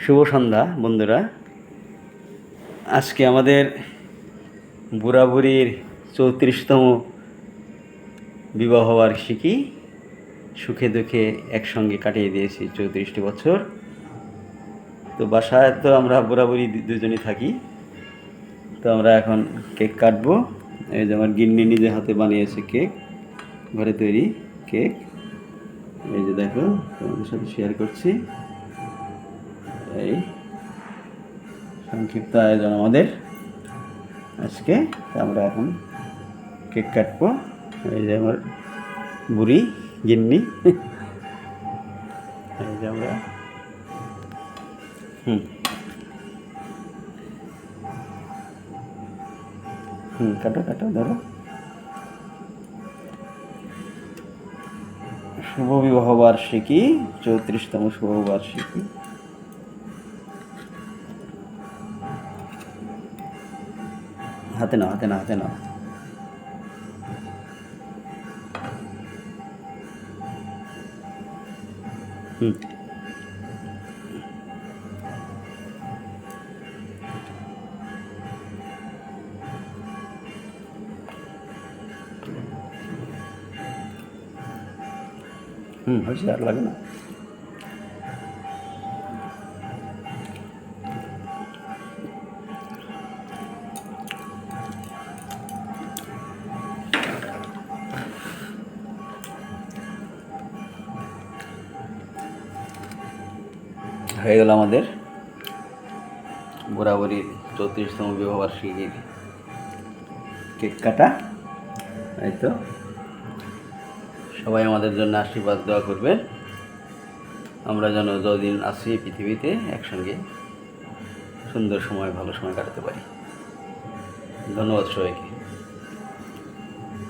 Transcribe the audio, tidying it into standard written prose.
শুভ সন্ধ্যা বন্ধুরা। আজকে আমাদের বুড়াবুড়ির 34তম বিবাহ বার্ষিকী। সুখে দুঃখে একসঙ্গে কাটিয়ে দিয়েছি 34টি বছর। তো বাসায় তো আমরা বুড়াবুড়ি দুজনই থাকি। তো আমরা এখন কেক কাটবো। এই যে আমার গিন্নি নিজে হাতে বানিয়েছে কেক, ঘরে তৈরি কেক। এই যে দেখো, তোমাদের সাথে শেয়ার করছি। এই সংক্ষিপ্ত আয়োজন আমাদের আজকে। আমরা এখন কেক কাটবো। এই যে আমার বুড়ি গিন্নি, এই যে আমরা কাটো কাটো, ধরো। শুভ বিবাহ বার্ষিকী, 34তম শুভ বার্ষিকী। হাতে নাও, হাতে নাও, হাতে নাও। হয়েছে, আর লাগে না। হয়ে গেল আমাদের বুড়াবুড়ির 34তম বিবাহবার্ষিকীর কেক কাটা। এই তো, সবাই আমাদের জন্য আশীর্বাদ দোয়া করবে, আমরা যেন যতদিন আছি পৃথিবীতে একসঙ্গে সুন্দর সময়, ভালো সময় কাটাতে পারি। ধন্যবাদ সবাইকে।